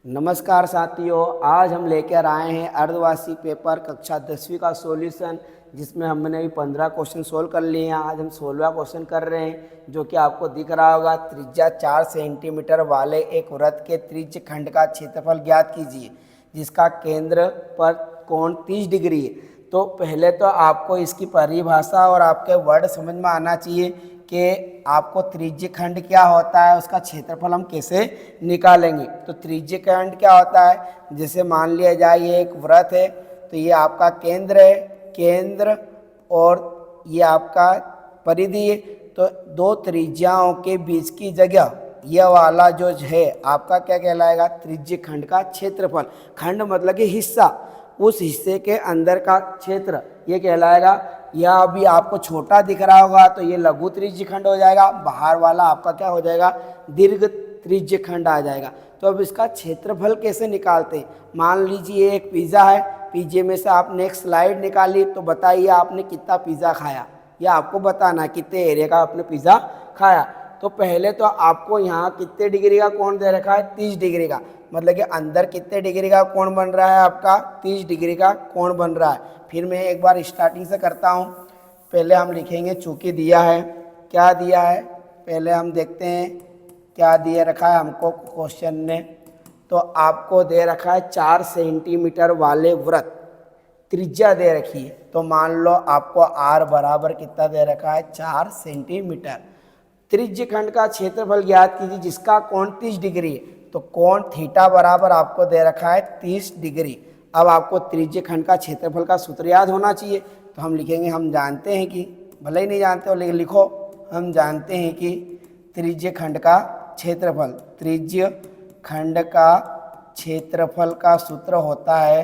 नमस्कार साथियों, आज हम लेकर आए हैं अर्धवार्षिक पेपर कक्षा 10वीं का सॉल्यूशन, जिसमें हमने अभी 15 क्वेश्चन सोल्व कर लिए हैं। आज हम 16वां क्वेश्चन कर रहे हैं, जो कि आपको दिख रहा होगा। त्रिज्या 4 सेंटीमीटर वाले एक वृत्त के त्रिज्य खंड का क्षेत्रफल ज्ञात कीजिए, जिसका केंद्र पर कोण 30 डिग्री है। तो पहले तो आपको इसकी परिभाषा और आपके वर्ड समझ में आना चाहिए कि आपको त्रिज्य खंड क्या होता है, उसका क्षेत्रफल हम कैसे निकालेंगे। तो त्रिज्य खंड क्या होता है, जैसे मान लिया जाए ये एक वृत्त है, तो ये आपका केंद्र है, केंद्र और ये आपका परिधि है। तो दो त्रिज्याओं के बीच की जगह यह वाला जो है आपका क्या कहलाएगा, त्रिज्य खंड का क्षेत्रफल। खंड मतलब कि हिस्सा, उस हिस्से के अंदर का क्षेत्र ये कहलाएगा। यह अभी आपको छोटा दिख रहा होगा तो ये लघु त्रिज्य खंड हो जाएगा, बाहर वाला आपका क्या हो जाएगा, दीर्घ त्रिज्य खंड आ जाएगा। तो अब इसका क्षेत्रफल कैसे निकालते हैं। मान लीजिए एक पिज़्ज़ा है, पिज़्ज़े में से आपने एक स्लाइड निकाली, तो बताइए आपने कितना पिज़्ज़ा खाया, या आपको बताना कितने एरिया का आपने पिज़्ज़ा खाया। तो पहले तो आपको यहाँ कितने डिग्री का कोण दे रखा है, 30 डिग्री का, मतलब कि अंदर कितने डिग्री का कोण बन रहा है आपका, 30 डिग्री का कोण बन रहा है। फिर मैं एक बार स्टार्टिंग से करता हूँ। पहले हम लिखेंगे, चूँकि दिया है, क्या दिया है पहले हम देखते हैं क्या दिए रखा है हमको क्वेश्चन ने। तो आपको दे रखा है 4 सेंटीमीटर वाले वृत्त, त्रिज्या दे रखी है। तो मान लो आपको r बराबर कितना दे रखा है, 4 सेंटीमीटर। त्रिज्य खंड का क्षेत्रफल ज्ञात कीजिए, जिसका कोण 30 डिग्री है। तो कोण थीटा बराबर आपको दे रखा है 30 डिग्री। अब आपको त्रिज्य खंड का क्षेत्रफल का सूत्र याद होना चाहिए। तो हम लिखेंगे, हम जानते हैं कि, भले ही नहीं जानते हो लेकिन लिखो, हम जानते हैं कि त्रिज्य खंड का क्षेत्रफल, त्रिज्य खंड का क्षेत्रफल का सूत्र होता है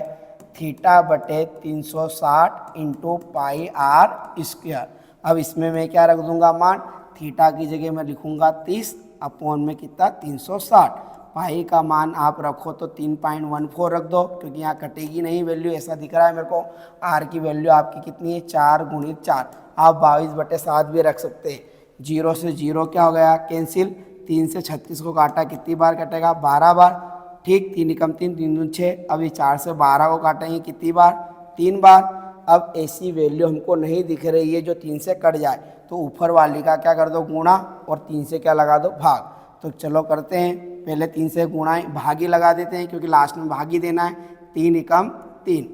थीटा बटे 360 इंटू पाई आर स्क्वायर। अब इसमें मैं क्या रख दूंगा मान, थीटा की जगह मैं लिखूंगा 30 अपॉन में कितना 360। पाई का मान आप रखो तो 3.14 रख दो, क्योंकि यहाँ कटेगी नहीं वैल्यू, ऐसा दिख रहा है मेरे को। आर की वैल्यू आपकी कितनी है, 4 गुणित 4। आप 22/7 भी रख सकते हैं। 0 से 0 क्या हो गया, कैंसिल। 3 से 36 को काटा, कितनी बार कटेगा, 12 बार। ठीक, 3 एकम 3, 3 दूनी 6। अभी 4 से 12 को काटेंगे, कितनी बार, 3 बार। अब ऐसी वैल्यू हमको नहीं दिख रही है जो 3 से कट जाए, तो ऊपर वाली का क्या कर दो, गुणा, और 3 से क्या लगा दो, भाग। तो चलो करते हैं, पहले 3 से गुणा भाग ही लगा देते हैं, क्योंकि लास्ट में भाग ही देना है। 3 एकम 3।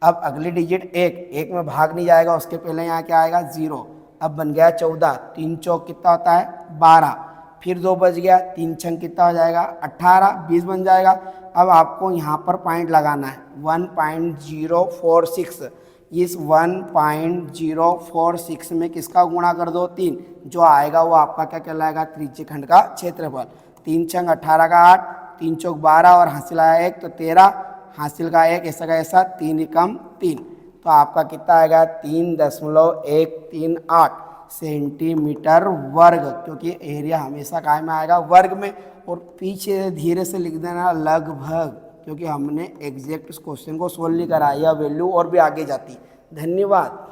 अब अगली डिजिट 1 में भाग नहीं जाएगा, उसके पहले यहाँ क्या आएगा, 0। अब बन गया 14, 3 चौक कितना होता है, 12। फिर 2 बच गया, 3 छंग कितना हो जाएगा, 18, 20 बन जाएगा। अब आपको यहाँ पर पॉइंट लगाना है, 1.046। इस 1.046 में किसका गुणा कर दो, 3, जो आएगा वो आपका क्या कहलाएगा, त्रिज्य खंड का क्षेत्रफल। 3 छंग 18 का 8, 3 चौक 12, और हासिल आया 1 तो 13, हासिल का 1 ऐसा का ऐसा, 3 एकम 3। तो आपका कितना आएगा, 3.138 सेंटीमीटर वर्ग, क्योंकि एरिया हमेशा काय में आएगा, वर्ग में। और पीछे धीरे से लिख देना लगभग, क्योंकि हमने एग्जैक्ट क्वेश्चन को सोल्व नहीं करा, यह वैल्यू और भी आगे जाती। धन्यवाद।